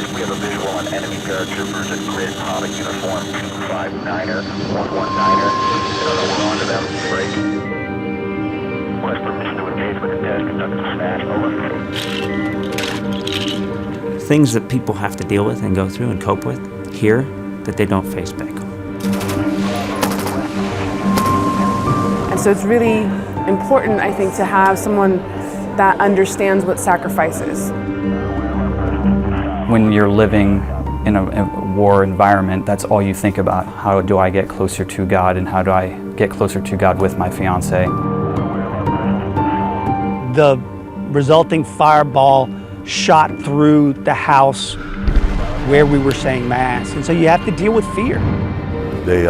advised, we have a visual on enemy paratroopers in grid Pava uniform 259er, 119er. We're on to them. Break. Request permission to engage with the test. Conduct a smash. Over. Things that people have to deal with and go through and cope with here that they don't face back home. And so it's really important, I think, to have someone that understands what sacrifice is. When you're living in a war environment, that's all you think about. How do I get closer to God, and how do I get closer to God with my fiance? The resulting fireball shot through the house where we were saying Mass, and so you have to deal with fear. They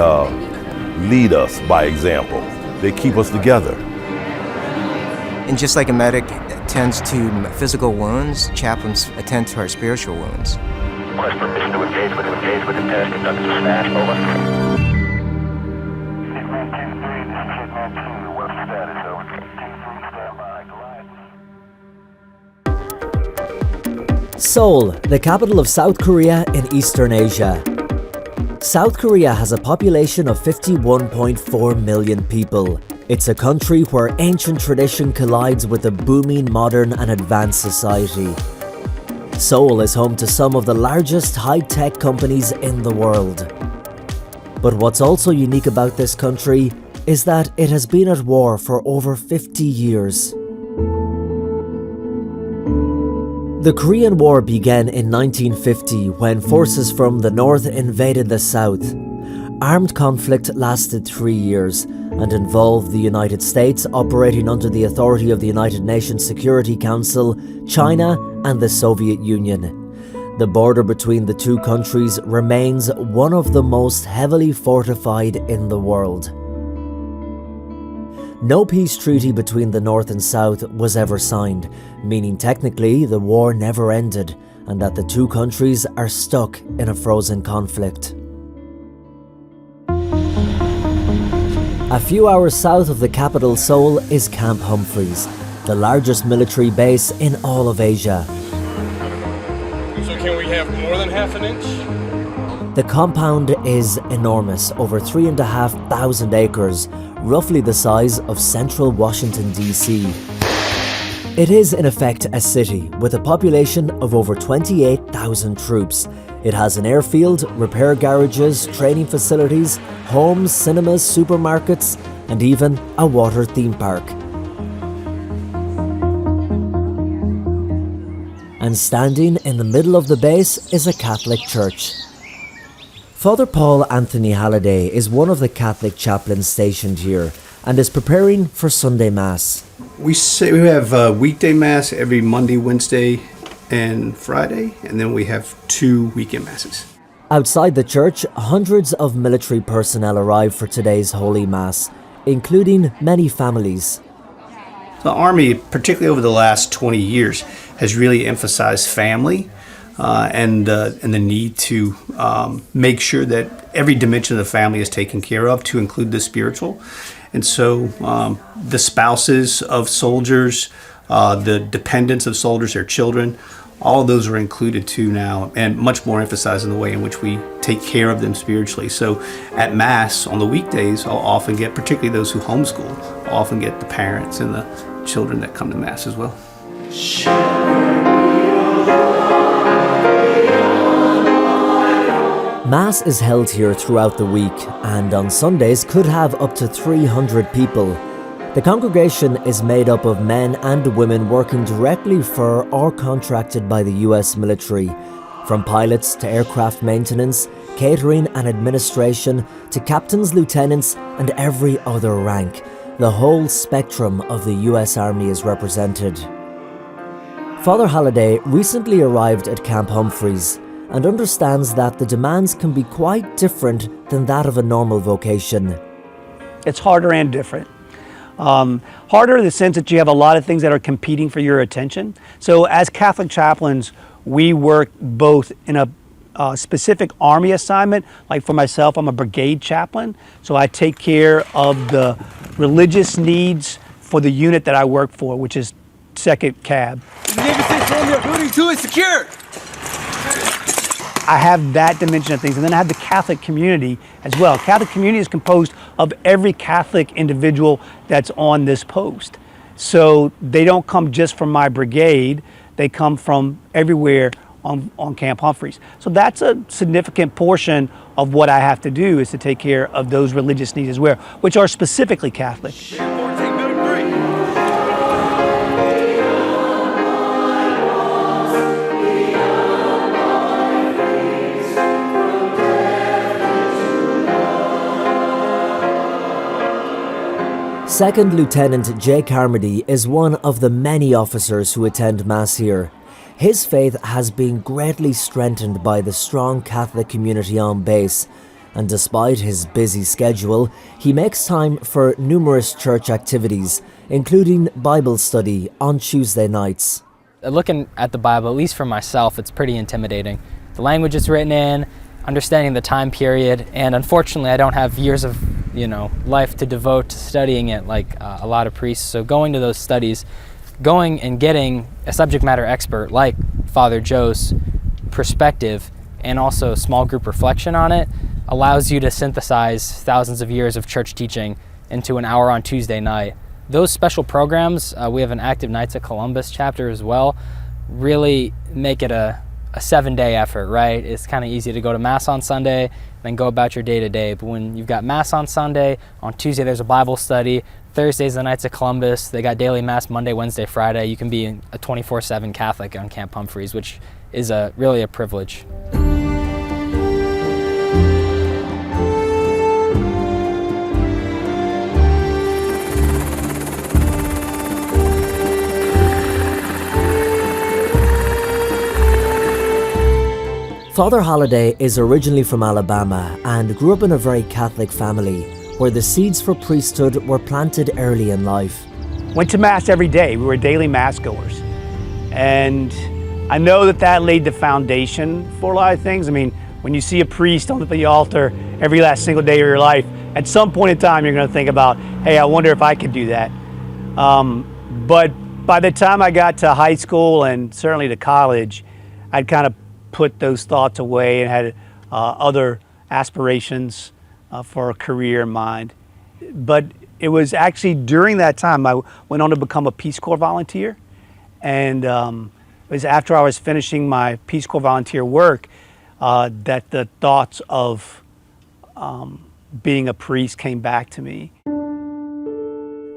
lead us by example. They keep us together. And just like a medic attends to physical wounds, chaplains attend to our spiritual wounds. Request permission to engage with the test. Conduct a smash. Over. Seoul, the capital of South Korea in Eastern Asia. South Korea has a population of 51.4 million people. It's a country where ancient tradition collides with a booming modern and advanced society. Seoul is home to some of the largest high-tech companies in the world. But what's also unique about this country is that it has been at war for over 50 years. The Korean War began in 1950 when forces from the north invaded the south. Armed conflict lasted 3 years and involved the United States operating under the authority of the United Nations Security Council, China, and the Soviet Union. The border between the two countries remains one of the most heavily fortified in the world. No peace treaty between the North and South was ever signed, meaning technically the war never ended and that the two countries are stuck in a frozen conflict. A few hours south of the capital Seoul is Camp Humphreys, the largest military base in all of Asia. So can we have more than half an inch? The compound is enormous, over 3,500 acres, roughly the size of central Washington, D.C. It is in effect a city with a population of over 28,000 troops. It has an airfield, repair garages, training facilities, homes, cinemas, supermarkets, and even a water theme park. And standing in the middle of the base is a Catholic church. Father Paul Anthony Halliday is one of the Catholic chaplains stationed here and is preparing for Sunday Mass. We have weekday Mass every Monday, Wednesday, and Friday, and then we have 2 weekend Masses. Outside the church, hundreds of military personnel arrive for today's Holy Mass, including many families. The Army, particularly over the last 20 years, has really emphasized family and the need to make sure that every dimension of the family is taken care of, to include the spiritual. And so the spouses of soldiers, the dependents of soldiers, their children, all of those are included too now, and much more emphasized in the way in which we take care of them spiritually. So at Mass on the weekdays, I'll often get, particularly those who homeschool, I'll often get the parents and the children that come to Mass as well. Mass is held here throughout the week and on Sundays could have up to 300 people. The congregation is made up of men and women working directly for or contracted by the US military, from pilots to aircraft maintenance, catering and administration, to captains, lieutenants and every other rank. The whole spectrum of the US Army is represented. Father Halliday recently arrived at Camp Humphreys and understands that the demands can be quite different than that of a normal vocation. It's harder and different. Harder in the sense that you have a lot of things that are competing for your attention. So as Catholic chaplains, we work both in a specific Army assignment. Like for myself, I'm a brigade chaplain, so I take care of the religious needs for the unit that I work for, which is 2nd Cab. The Navy States Romeo, building 2 is secure. I have that dimension of things, and then I have the Catholic community as well. Catholic community is composed of every Catholic individual that's on this post. So they don't come just from my brigade, they come from everywhere on Camp Humphreys. So that's a significant portion of what I have to do, is to take care of those religious needs as well, which are specifically Catholic. Second Lieutenant Jay Carmody is one of the many officers who attend Mass here. His faith has been greatly strengthened by the strong Catholic community on base, and despite his busy schedule, he makes time for numerous church activities, including Bible study on Tuesday nights. Looking at the Bible, at least for myself, it's pretty intimidating. The language it's written in, understanding the time period, and unfortunately I don't have years of life to devote to studying it like a lot of priests. So going to those studies, going and getting a subject matter expert like Father Joe's perspective and also small group reflection on it allows you to synthesize thousands of years of church teaching into an hour on Tuesday night. Those special programs, we have an Active Nights at Columbus chapter as well, really make it a 7-day effort, right? It's kind of easy to go to Mass on Sunday, then go about your day-to-day. But when you've got Mass on Sunday, on Tuesday there's a Bible study, Thursday's the Nights at Columbus, they got daily Mass Monday, Wednesday, Friday. You can be a 24/7 Catholic on Camp Humphreys, which is really a privilege. Father Holliday is originally from Alabama and grew up in a very Catholic family, where the seeds for priesthood were planted early in life. Went to Mass every day. We were daily Mass goers. And I know that laid the foundation for a lot of things. I mean, when you see a priest on the altar every last single day of your life, at some point in time you're going to think about, hey, I wonder if I could do that. But by the time I got to high school and certainly to college, I'd kind of put those thoughts away and had other aspirations for a career in mind. But it was actually during that time I went on to become a Peace Corps volunteer. And it was after I was finishing my Peace Corps volunteer work that the thoughts of being a priest came back to me.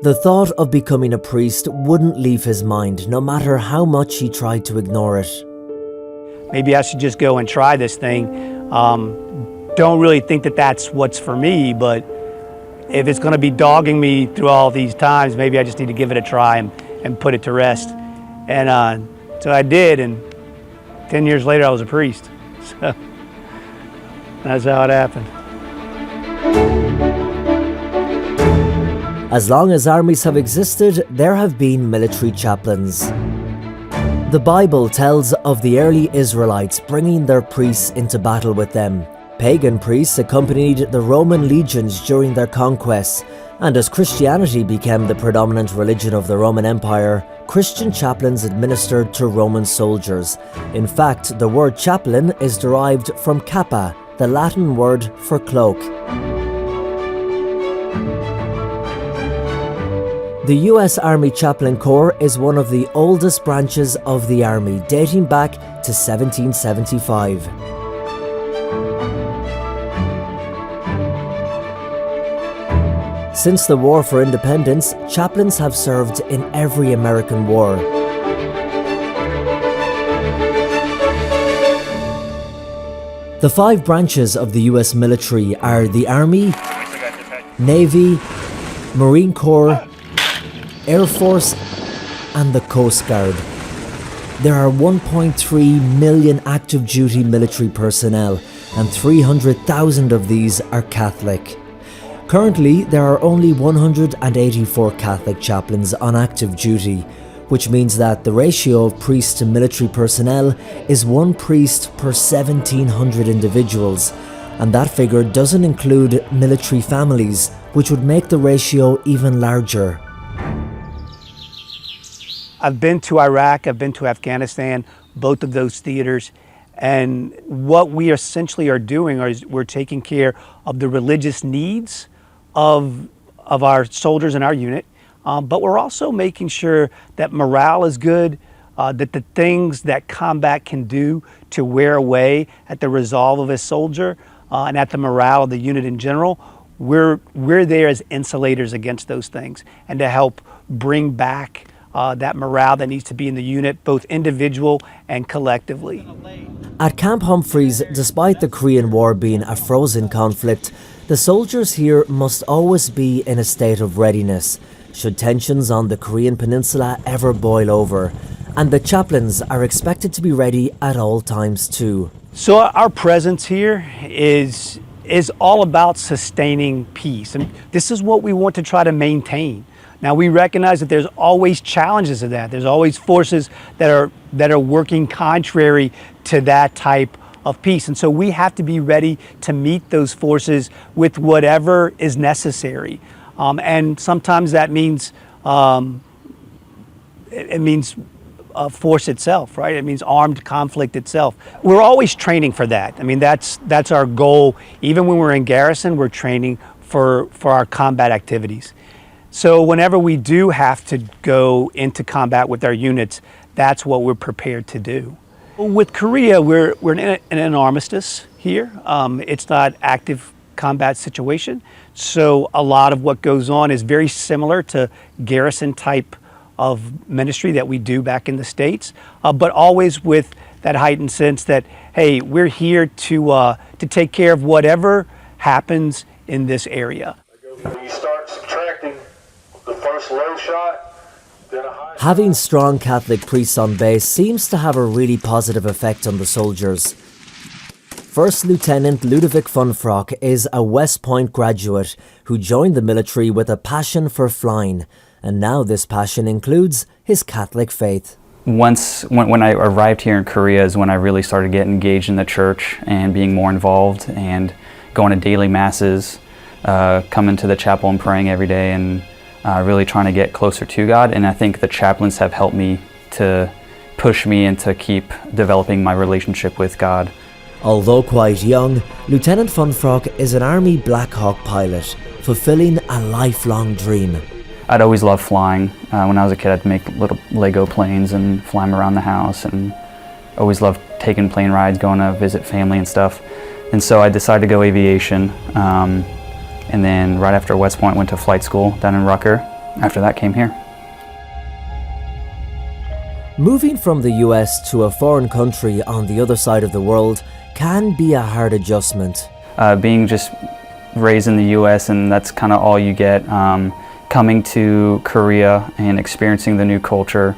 The thought of becoming a priest wouldn't leave his mind, no matter how much he tried to ignore it. Maybe I should just go and try this thing. Don't really think that that's what's for me, but if it's going to be dogging me through all these times, maybe I just need to give it a try and put it to rest. And so I did, and 10 years later I was a priest. So that's how it happened. As long as armies have existed, there have been military chaplains. The Bible tells of the early Israelites bringing their priests into battle with them. Pagan priests accompanied the Roman legions during their conquests, and as Christianity became the predominant religion of the Roman Empire, Christian chaplains administered to Roman soldiers. In fact, the word chaplain is derived from capa, the Latin word for cloak. The US Army Chaplain Corps is one of the oldest branches of the Army, dating back to 1775. Since the War for Independence, chaplains have served in every American war. The 5 branches of the US military are the Army, Navy, Marine Corps, Air Force, and the Coast Guard. There are 1.3 million active duty military personnel, and 300,000 of these are Catholic. Currently, there are only 184 Catholic chaplains on active duty, which means that the ratio of priests to military personnel is 1 priest per 1,700 individuals, and that figure doesn't include military families, which would make the ratio even larger. I've been to Iraq, I've been to Afghanistan, both of those theaters, And what we essentially are doing is we're taking care of the religious needs of our soldiers in our unit, but we're also making sure that morale is good, that the things that combat can do to wear away at the resolve of a soldier and at the morale of the unit in general, we're there as insulators against those things and to help bring back that morale that needs to be in the unit, both individual and collectively. At Camp Humphreys, despite the Korean War being a frozen conflict, the soldiers here must always be in a state of readiness should tensions on the Korean peninsula ever boil over, and the chaplains are expected to be ready at all times too. So our presence here is all about sustaining peace, and this is what we want to try to maintain. Now we recognize that there's always challenges to that. There's always forces that are working contrary to that type of peace, and so we have to be ready to meet those forces with whatever is necessary. And sometimes that means force itself, right? It means armed conflict itself. We're always training for that. I mean, that's our goal. Even when we're in garrison, we're training for our combat activities. So whenever we do have to go into combat with our units, that's what we're prepared to do. With Korea, we're in an armistice here. It's not active combat situation. So a lot of what goes on is very similar to garrison type of ministry that we do back in the States, but always with that heightened sense that, hey, we're here to take care of whatever happens in this area. You start subtracting the first low shot, then a high. Having strong Catholic priests on base seems to have a really positive effect on the soldiers. First Lieutenant Ludovic Funfrock is a West Point graduate who joined the military with a passion for flying, and now this passion includes his Catholic faith. When I arrived here in Korea is when I really started getting engaged in the church and being more involved and going to daily masses, coming to the chapel and praying every day, and really trying to get closer to God. And I think the chaplains have helped me to push me and to keep developing my relationship with God. Although quite young, Lieutenant Funfrock is an Army Black Hawk pilot, fulfilling a lifelong dream. I'd always loved flying. When I was a kid, I'd make little Lego planes and fly them around the house, and always loved taking plane rides, going to visit family and stuff. And so I decided to go aviation, and then right after West Point, went to flight school down in Rucker. After that, came here. Moving from the US to a foreign country on the other side of the world can be a hard adjustment. Being just raised in the US, and that's kind of all you get, coming to Korea and experiencing the new culture,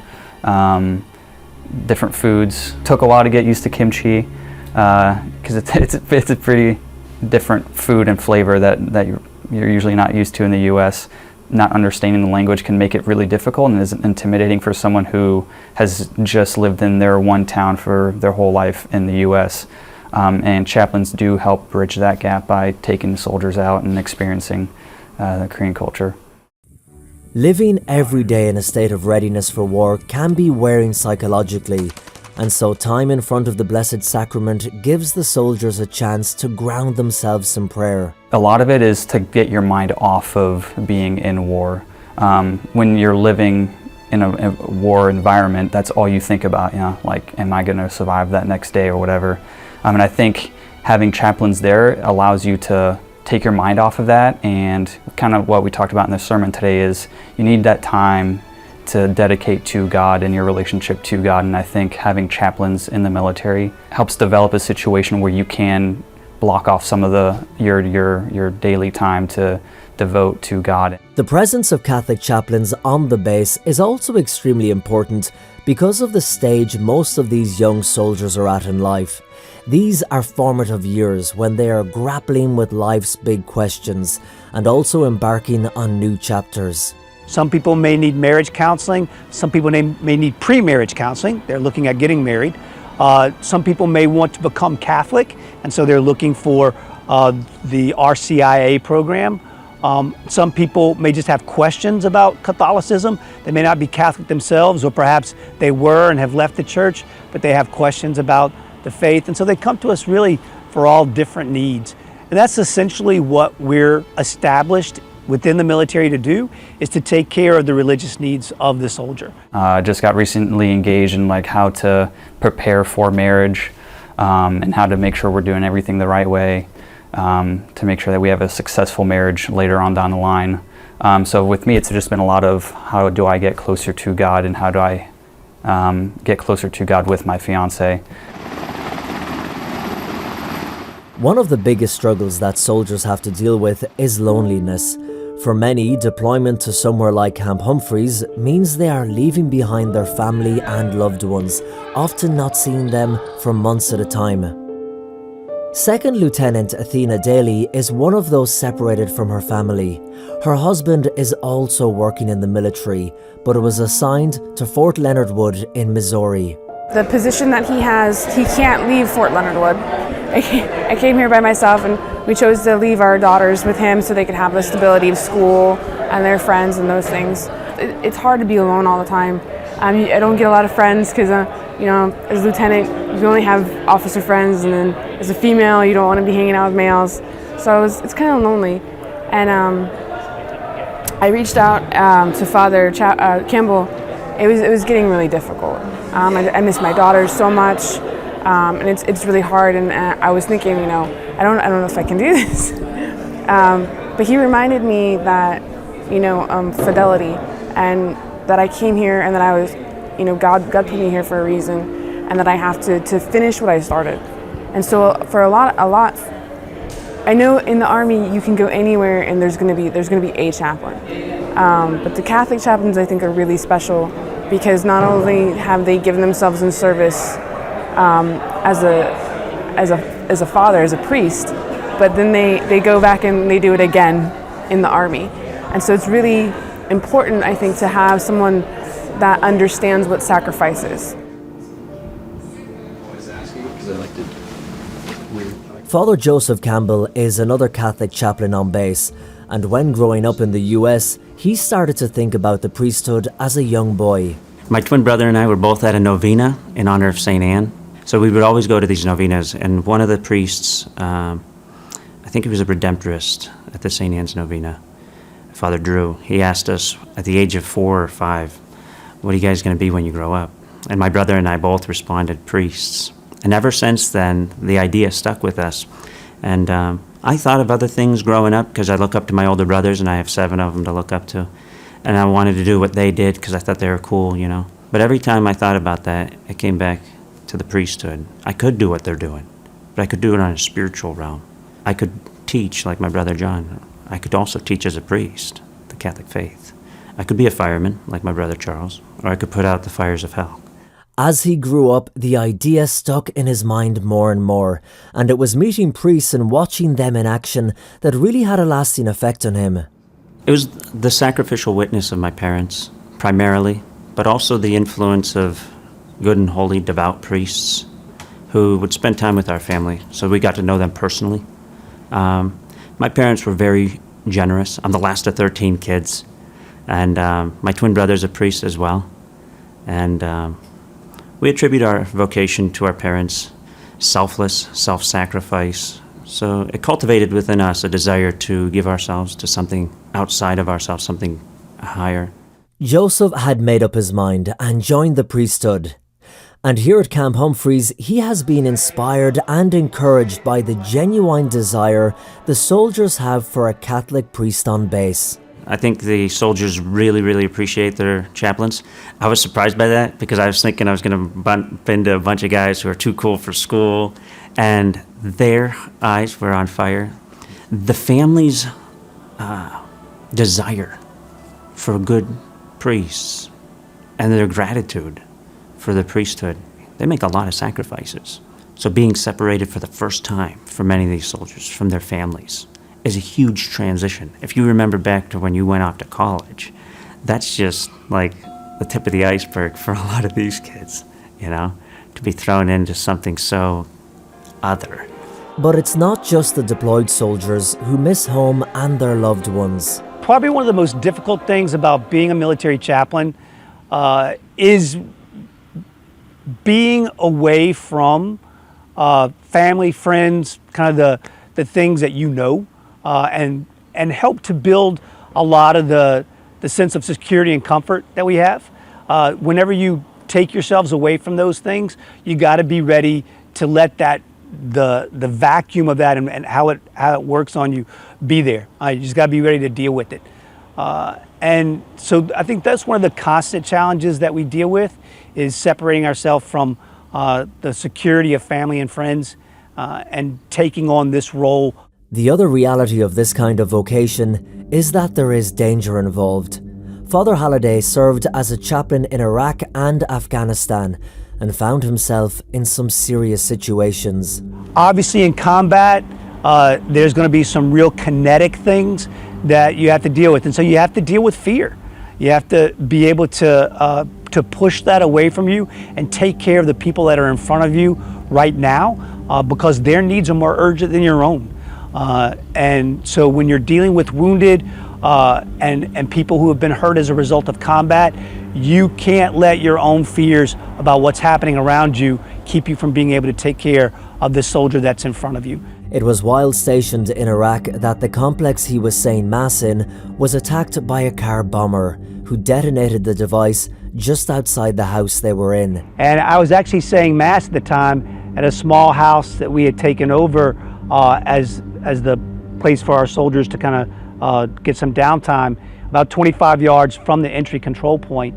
different foods. Took a while to get used to kimchi, because it's a pretty different food and flavor that you're usually not used to in the US. Not understanding the language can make it really difficult and is intimidating for someone who has just lived in their one town for their whole life in the US. And chaplains do help bridge that gap by taking soldiers out and experiencing the Korean culture. Living every day in a state of readiness for war can be wearing psychologically, and so time in front of the Blessed Sacrament gives the soldiers a chance to ground themselves in prayer. A lot of it is to get your mind off of being in war. When you're living in a war environment, that's all you think about, like, am I going to survive that next day or whatever. And I think having chaplains there allows you to take your mind off of that, and kind of what we talked about in the sermon today is you need that time to dedicate to God and your relationship to God. And I think having chaplains in the military helps develop a situation where you can block off some of your daily time to devote to God. The presence of Catholic chaplains on the base is also extremely important because of the stage most of these young soldiers are at in life. These are formative years when they are grappling with life's big questions and also embarking on new chapters. Some people may need marriage counseling. Some people may need pre-marriage counseling. They're looking at getting married. Some people may want to become Catholic, and so they're looking for the RCIA program. Some people may just have questions about Catholicism. They may not be Catholic themselves, or perhaps they were and have left the church, but they have questions about the faith. And so they come to us really for all different needs. And that's essentially what we're established within the military to do, is to take care of the religious needs of the soldier. Just got recently engaged in like how to prepare for marriage and how to make sure we're doing everything the right way to make sure that we have a successful marriage later on down the line. So with me, it's just been a lot of how do I get closer to God and how do I get closer to God with my fiance. One of the biggest struggles that soldiers have to deal with is loneliness. For many, deployment to somewhere like Camp Humphreys means they are leaving behind their family and loved ones, often not seeing them for months at a time. Second Lieutenant Athena Daly is one of those separated from her family. Her husband is also working in the military, but was assigned to Fort Leonard Wood in Missouri. The position that he has, he can't leave Fort Leonard Wood. I came here by myself, and we chose to leave our daughters with him so they could have the stability of school and their friends and those things. It's hard to be alone all the time. I don't get a lot of friends because, as lieutenant, you only have officer friends, and then as a female, you don't want to be hanging out with males. So it's kind of lonely. And I reached out to Father Campbell. It was getting really difficult. I miss my daughters so much, and it's really hard. And I was thinking, I don't know if I can do this. But he reminded me that, fidelity, and that I came here, and that I was, God put me here for a reason, and that I have to finish what I started. And so for a lot, I know in the Army you can go anywhere, and there's going to be a chaplain. But the Catholic chaplains, I think, are really special, because not only have they given themselves in service as a father, as a priest, but then they go back and they do it again in the Army. And so it's really important, I think, to have someone that understands what sacrifice is. Father Joseph Campbell is another Catholic chaplain on base, and when growing up in the US, he started to think about the priesthood as a young boy. My twin brother and I were both at a novena in honor of St. Anne. So we would always go to these novenas, and one of the priests, I think he was a Redemptorist at the St. Anne's novena, Father Drew, he asked us at the age of 4 or 5, what are you guys going to be when you grow up? And my brother and I both responded, priests. And ever since then, the idea stuck with us. And I thought of other things growing up because I look up to my older brothers, and I have 7 of them to look up to. And I wanted to do what they did because I thought they were cool, But every time I thought about that, I came back to the priesthood. I could do what they're doing, but I could do it on a spiritual realm. I could teach like my brother John. I could also teach as a priest, the Catholic faith. I could be a fireman like my brother Charles, or I could put out the fires of hell. As he grew up, the idea stuck in his mind more and more, and it was meeting priests and watching them in action that really had a lasting effect on him. It was the sacrificial witness of my parents, primarily, but also the influence of good and holy, devout priests who would spend time with our family, so we got to know them personally. My parents were very generous. I'm the last of 13 kids, and my twin brother's a priest as well. And we attribute our vocation to our parents, selfless, self-sacrifice. So it cultivated within us a desire to give ourselves to something outside of ourselves, something higher. Joseph had made up his mind and joined the priesthood. And here at Camp Humphreys, he has been inspired and encouraged by the genuine desire the soldiers have for a Catholic priest on base. I think the soldiers really, really appreciate their chaplains. I was surprised by that because I was thinking I was going to bump into a bunch of guys who are too cool for school, and their eyes were on fire. The family's desire for good priests and their gratitude for the priesthood, they make a lot of sacrifices. So being separated for the first time for many of these soldiers from their families is a huge transition. If you remember back to when you went off to college, that's just like the tip of the iceberg for a lot of these kids, to be thrown into something so other. But it's not just the deployed soldiers who miss home and their loved ones. Probably one of the most difficult things about being a military chaplain is being away from family, friends, kind of the things that you know, and help to build a lot of the sense of security and comfort that we have. Whenever you take yourselves away from those things, you got to be ready to let the vacuum of that and how it works on you be there. You just got to be ready to deal with it. And so I think that's one of the constant challenges that we deal with, is separating ourselves from the security of family and friends and taking on this role. The other reality of this kind of vocation is that there is danger involved. Father Halliday served as a chaplain in Iraq and Afghanistan and found himself in some serious situations. Obviously in combat, there's going to be some real kinetic things that you have to deal with, and so you have to deal with fear. You have to be able to push that away from you and take care of the people that are in front of you right now, because their needs are more urgent than your own. And so when you're dealing with wounded and people who have been hurt as a result of combat, you can't let your own fears about what's happening around you keep you from being able to take care of the soldier that's in front of you. It was while stationed in Iraq that the complex he was saying Mass in was attacked by a car bomber who detonated the device just outside the house they were in. And I was actually saying Mass at the time at a small house that we had taken over as the place for our soldiers to kind of get some downtime. About 25 yards from the entry control point,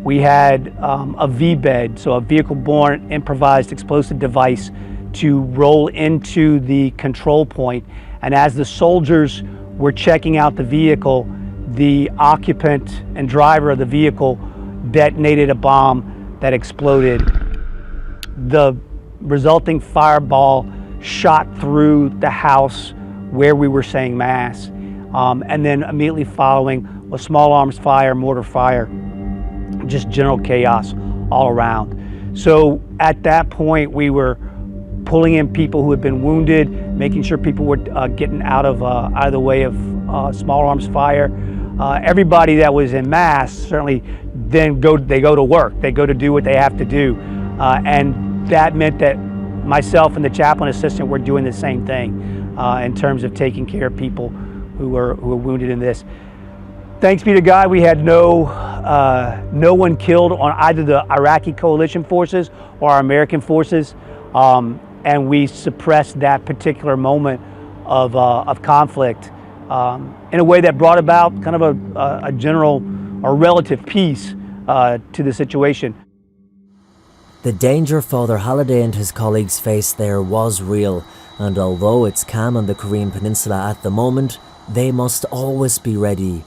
we had a V-bed, so a vehicle-borne improvised explosive device, to roll into the control point. And as the soldiers were checking out the vehicle, the occupant and driver of the vehicle detonated a bomb that exploded. The resulting fireball shot through the house where we were saying Mass, and then immediately following was small arms fire, mortar fire, just general chaos all around. So at that point, we were pulling in people who had been wounded, making sure people were getting out of the way of small arms fire. Everybody that was in Mass certainly then they go to work. They go to do what they have to do, and that meant that myself and the chaplain assistant were doing the same thing in terms of taking care of people who were wounded in this. Thanks be to God, we had no one killed on either the Iraqi coalition forces or our American forces. And we suppressed that particular moment of conflict in a way that brought about kind of a general or relative peace to the situation. The danger Father Halliday and his colleagues faced there was real, and although it's calm on the Korean Peninsula at the moment, they must always be ready.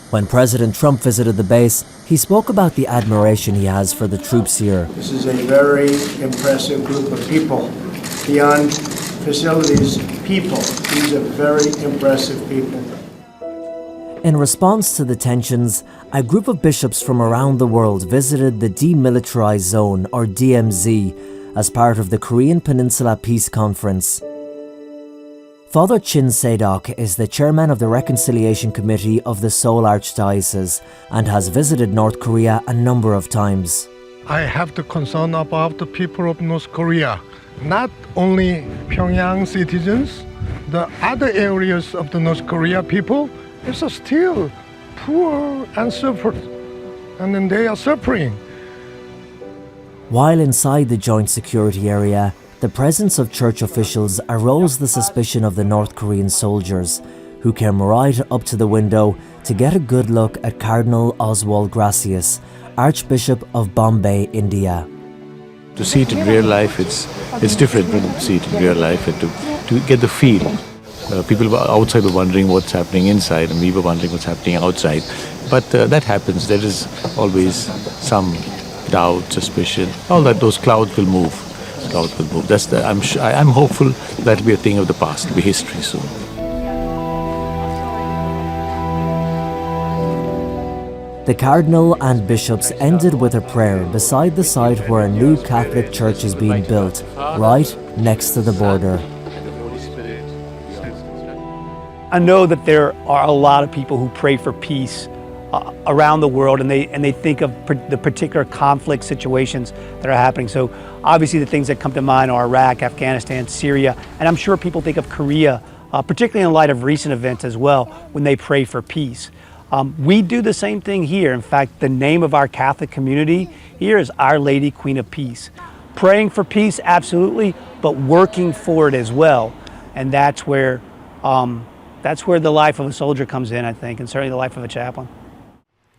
When President Trump visited the base, he spoke about the admiration he has for the troops here. This is a very impressive group of people. Beyond facilities, people. These are very impressive people. In response to the tensions, a group of bishops from around the world visited the Demilitarized Zone, or DMZ, as part of the Korean Peninsula Peace Conference. Father Chin Sedok is the chairman of the Reconciliation Committee of the Seoul Archdiocese and has visited North Korea a number of times. I have the concern about the people of North Korea, not only Pyongyang citizens, the other areas of the North Korea people is still poor and suffered, and then they are suffering. While inside the joint security area, the presence of church officials aroused the suspicion of the North Korean soldiers, who came right up to the window to get a good look at Cardinal Oswald Gracias, Archbishop of Bombay, India. To see it in real life, it's different when you see it in real life, and to get the feel. People outside were wondering what's happening inside, and we were wondering what's happening outside. But that happens. There is always some doubt, suspicion. All that, those clouds will move. Clouds will move. I'm hopeful that will be a thing of the past, will be history soon. The Cardinal and bishops ended with a prayer beside the site where a new Catholic church is being built, right next to the border. I know that there are a lot of people who pray for peace around the world, and they think of the particular conflict situations that are happening. So obviously the things that come to mind are Iraq, Afghanistan, Syria, and I'm sure people think of Korea, particularly in light of recent events as well, when they pray for peace. We do the same thing here. In fact, the name of our Catholic community here is Our Lady, Queen of Peace. Praying for peace, absolutely, but working for it as well. And that's where the life of a soldier comes in, I think, and certainly the life of a chaplain.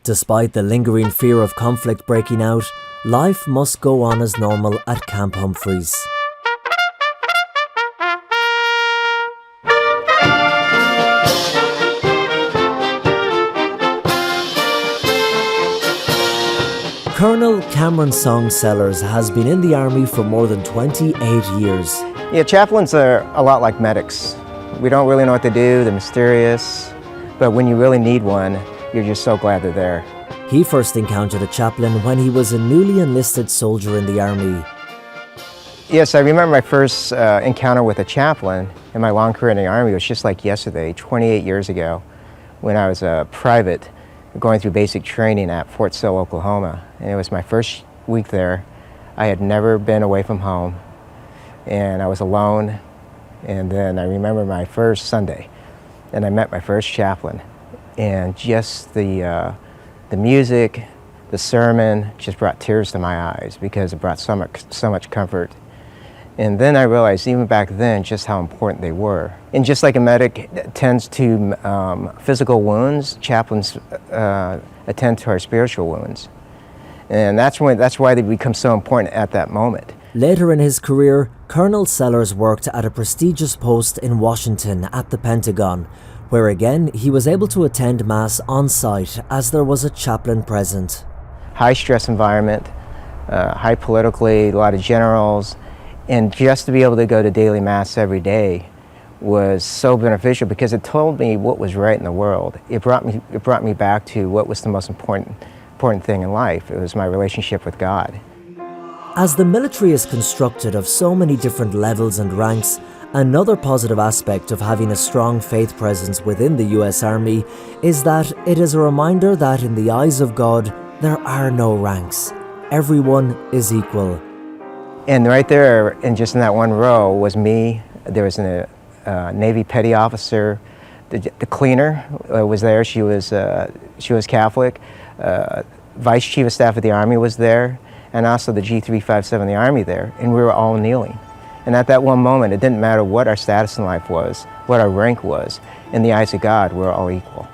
Despite the lingering fear of conflict breaking out, life must go on as normal at Camp Humphreys. Colonel Cameron Song Sellers has been in the Army for more than 28 years. Yeah, chaplains are a lot like medics. We don't really know what to do, they're mysterious, but when you really need one, you're just so glad they're there. He first encountered a chaplain when he was a newly enlisted soldier in the Army. Yes, I remember my first encounter with a chaplain in my long career in the Army. It was just like yesterday, 28 years ago, when I was a private going through basic training at Fort Sill, Oklahoma. And it was my first week there. I had never been away from home, and I was alone. And then I remember my first Sunday, and I met my first chaplain. And just the music, the sermon just brought tears to my eyes because it brought so much comfort. And then I realized even back then just how important they were. And just like a medic tends to physical wounds, chaplains attend to our spiritual wounds. And that's why they become so important at that moment. Later in his career, Colonel Sellers worked at a prestigious post in Washington at the Pentagon, where again he was able to attend Mass on site as there was a chaplain present. High stress environment, high politically, a lot of generals, and just to be able to go to daily Mass every day was so beneficial because it told me what was right in the world. It brought me back to what was the most important thing in life. It was my relationship with God. As the military is constructed of so many different levels and ranks, another positive aspect of having a strong faith presence within the US Army is that it is a reminder that in the eyes of God, there are no ranks. Everyone is equal. And right there, and just in that one row, was me. There was a Navy petty officer. The cleaner was there. She was Catholic. Vice Chief of Staff of the Army was there, and also the G357 of the Army there, and we were all kneeling. And at that one moment, it didn't matter what our status in life was, what our rank was. In the eyes of God, we're all equal.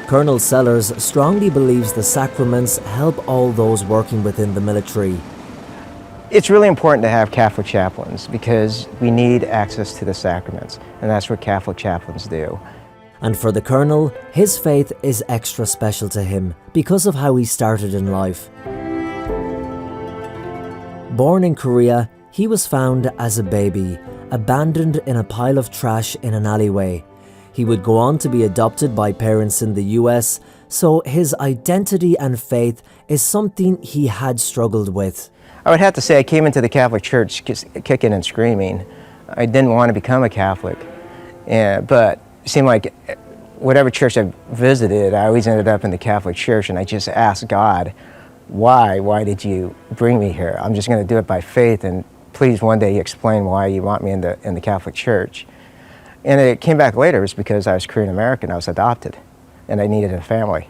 Colonel Sellers strongly believes the sacraments help all those working within the military. It's really important to have Catholic chaplains because we need access to the sacraments, and that's what Catholic chaplains do. And for the Colonel, his faith is extra special to him because of how he started in life. Born in Korea, he was found as a baby, abandoned in a pile of trash in an alleyway. He would go on to be adopted by parents in the US, so his identity and faith is something he had struggled with. I would have to say I came into the Catholic Church kicking and screaming. I didn't want to become a Catholic, but it seemed like whatever church I visited, I always ended up in the Catholic Church, and I just asked God, why? Why did you bring me here? I'm just going to do it by faith, and please one day explain why you want me in the Catholic Church. And it came back later, it was because I was Korean American, I was adopted, and I needed a family.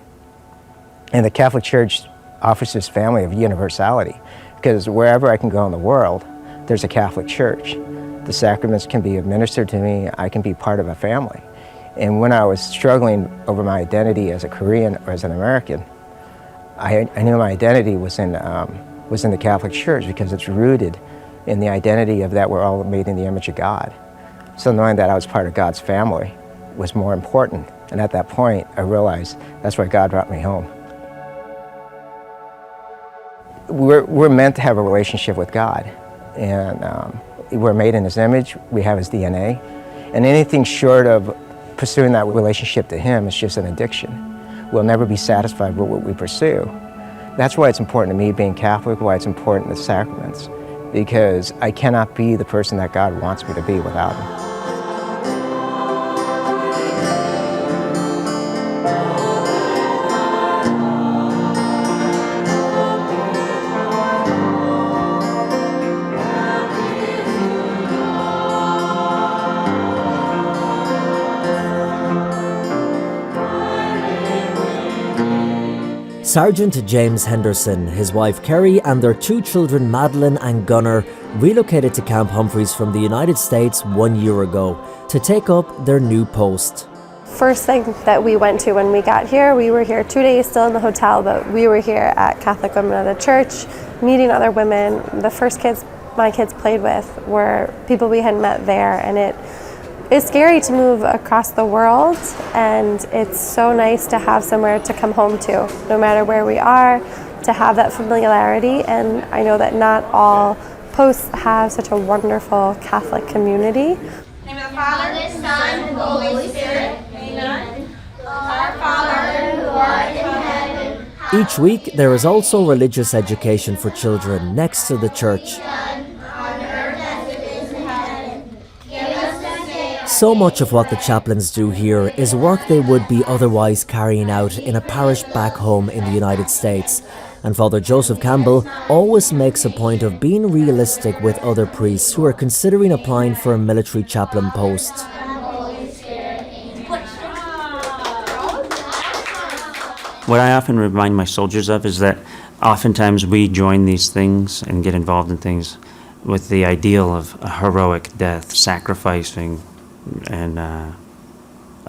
And the Catholic Church offers this family of universality, because wherever I can go in the world, there's a Catholic Church. The sacraments can be administered to me, I can be part of a family. And when I was struggling over my identity as a Korean or as an American, I knew my identity was in the Catholic Church because it's rooted in the identity of that we're all made in the image of God. So knowing that I was part of God's family was more important. And at that point, I realized that's why God brought me home. We're meant to have a relationship with God. and we're made in His image. We have His DNA, and anything short of pursuing that relationship to Him is just an addiction. We'll never be satisfied with what we pursue. That's why it's important to me being Catholic, why it's important the sacraments, because I cannot be the person that God wants me to be without Him. Sergeant James Henderson, his wife Kerry, and their 2 children Madeline and Gunnar relocated to Camp Humphreys from the United States 1 year ago to take up their new post. First thing that we went to when we got here, we were here 2 days still in the hotel, but we were here at Catholic Women at a Church, meeting other women. The first kids my kids played with were people we had met there, and it's scary to move across the world, and it's so nice to have somewhere to come home to, no matter where we are, to have that familiarity. And I know that not all posts have such a wonderful Catholic community. In the name of the Father, the Son, and the Holy Spirit. Amen. Our Father, who art in heaven. Each week there is also religious education for children next to the church. So much of what the chaplains do here is work they would be otherwise carrying out in a parish back home in the United States. And Father Joseph Campbell always makes a point of being realistic with other priests who are considering applying for a military chaplain post. What I often remind my soldiers of is that oftentimes we join these things and get involved in things with the ideal of a heroic death, sacrificing, and a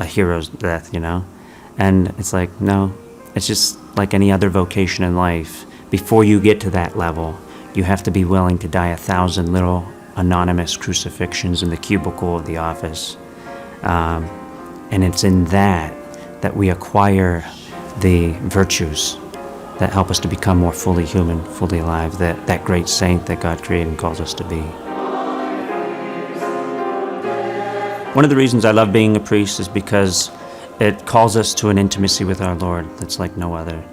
hero's death, you know? And it's like, no, it's just like any other vocation in life. Before you get to that level, you have to be willing to die 1,000 little anonymous crucifixions in the cubicle of the office. And it's in that we acquire the virtues that help us to become more fully human, fully alive, that great saint that God created and calls us to be. One of the reasons I love being a priest is because it calls us to an intimacy with our Lord that's like no other.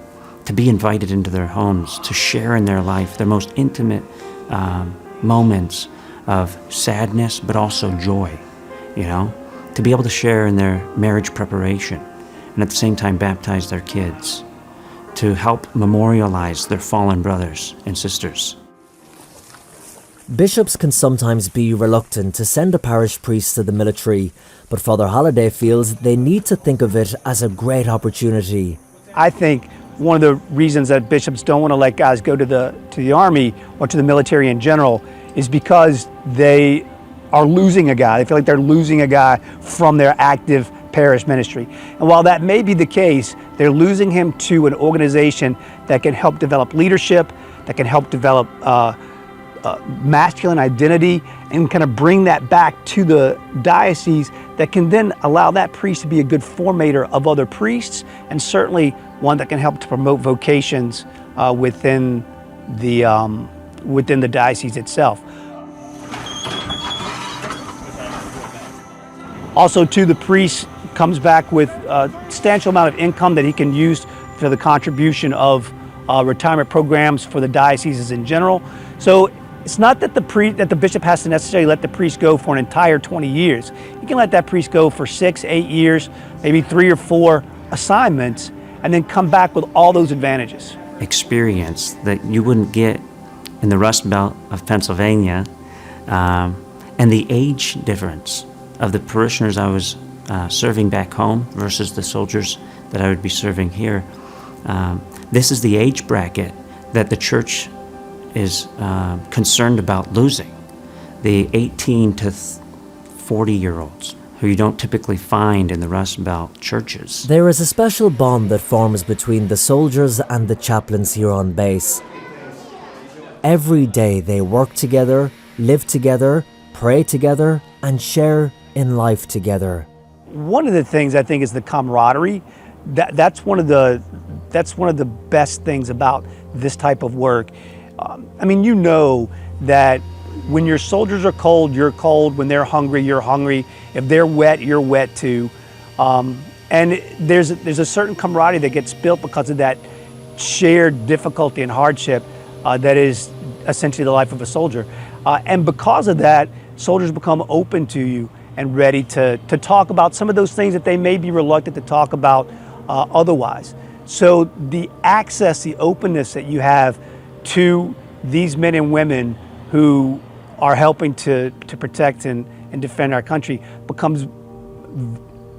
To be invited into their homes, to share in their life, their most intimate moments of sadness, but also joy, you know? To be able to share in their marriage preparation, and at the same time baptize their kids, to help memorialize their fallen brothers and sisters. Bishops can sometimes be reluctant to send a parish priest to the military, but Father Holliday feels they need to think of it as a great opportunity. I think one of the reasons that bishops don't want to let guys go to the Army or to the military in general is because they are losing a guy. They feel like they're losing a guy from their active parish ministry. And while that may be the case, they're losing him to an organization that can help develop leadership, that can help develop masculine identity, and kind of bring that back to the diocese that can then allow that priest to be a good formator of other priests, and certainly one that can help to promote vocations within the diocese itself. Also, too, the priest comes back with a substantial amount of income that he can use for the contribution of retirement programs for the dioceses in general. So it's not that the bishop has to necessarily let the priest go for an entire 20 years. You can let that priest go for 6, 8 years, maybe 3 or 4 assignments, and then come back with all those advantages. Experience that you wouldn't get in the Rust Belt of Pennsylvania, and the age difference of the parishioners I was serving back home versus the soldiers that I would be serving here. This is the age bracket that the church is concerned about losing. The 18 to 40-year-olds who you don't typically find in the Rust Belt churches. There is a special bond that forms between the soldiers and the chaplains here on base. Every day they work together, live together, pray together, and share in life together. One of the things I think is the camaraderie. That's one of the best things about this type of work. I mean, you know that when your soldiers are cold, you're cold. When they're hungry, you're hungry. If they're wet, you're wet too. And there's a certain camaraderie that gets built because of that shared difficulty and hardship that is essentially the life of a soldier. And because of that, soldiers become open to you and ready to talk about some of those things that they may be reluctant to talk about otherwise. So the access, the openness that you have to these men and women who are helping to protect and defend our country becomes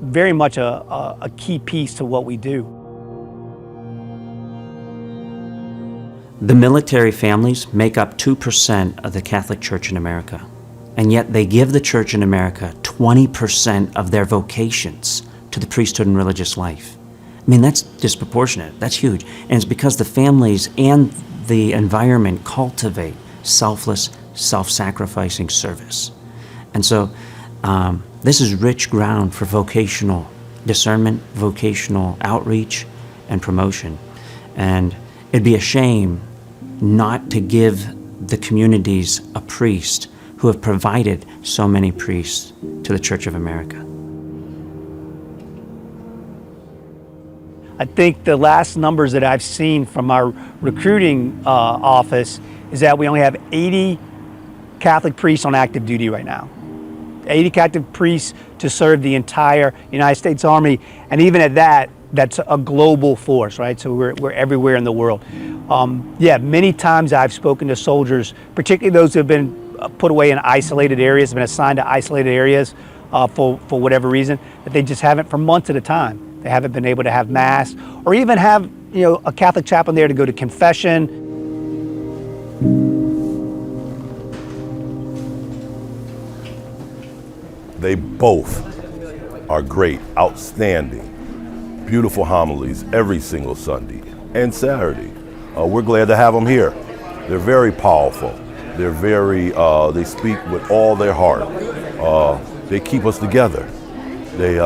very much a key piece to what we do. The military families make up 2% of the Catholic Church in America, and yet they give the Church in America 20% of their vocations to the priesthood and religious life. I mean, that's disproportionate. That's huge. And it's because the families and the environment cultivate selfless, self-sacrificing service. And so this is rich ground for vocational discernment, vocational outreach, and promotion. And it'd be a shame not to give the communities a priest who have provided so many priests to the Church of America. I think the last numbers that I've seen from our recruiting office is that we only have 80 Catholic priests on active duty right now. 80 Catholic priests to serve the entire United States Army, and even at that, that's a global force, right? So we're everywhere in the world. Yeah, many times I've spoken to soldiers, particularly those who have been put away in isolated areas, been assigned to isolated areas for whatever reason, that they just haven't, for months at a time. They haven't been able to have Mass, or even have, you know, a Catholic chaplain there to go to confession. They both are great, outstanding, beautiful homilies every single Sunday and Saturday. We're glad to have them here. They're very powerful. They're very, they speak with all their heart. They keep us together. They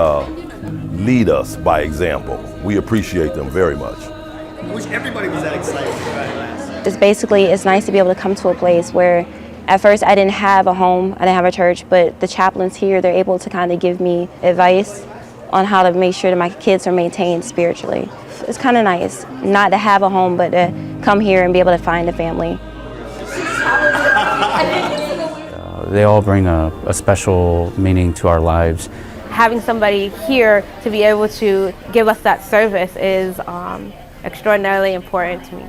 lead us by example. We appreciate them very much. I wish everybody was that excited about Mass. Just basically, it's nice to be able to come to a place where at first I didn't have a home, I didn't have a church, but the chaplains here, they're able to kind of give me advice on how to make sure that my kids are maintained spiritually. It's kind of nice not to have a home, but to come here and be able to find a family. They all bring a special meaning to our lives. Having somebody here to be able to give us that service is extraordinarily important to me.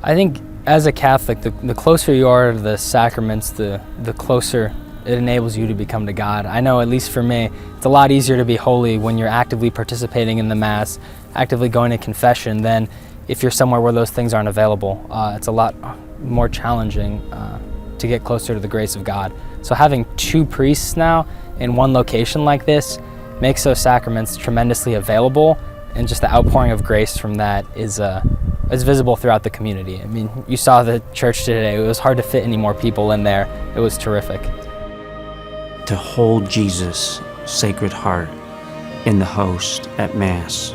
I think as a Catholic, the closer you are to the sacraments, the closer it enables you to become to God. I know, at least for me, it's a lot easier to be holy when you're actively participating in the Mass, actively going to confession, than if you're somewhere where those things aren't available. It's a lot more challenging to get closer to the grace of God. So having two priests now in one location like this makes those sacraments tremendously available, and just the outpouring of grace from that is visible throughout the community. I mean, you saw the church today. It was hard to fit any more people in there. It was terrific. To hold Jesus' Sacred Heart in the host at Mass,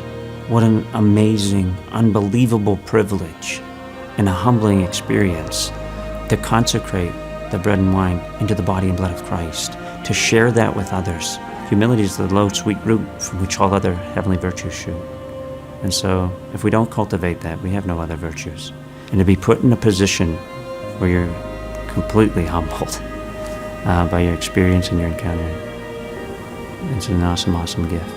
what an amazing, unbelievable privilege and a humbling experience to consecrate the bread and wine into the body and blood of Christ, to share that with others. Humility is the low, sweet root from which all other heavenly virtues shoot. And so, if we don't cultivate that, we have no other virtues. And to be put in a position where you're completely humbled by your experience and your encounter, it's an awesome, awesome gift.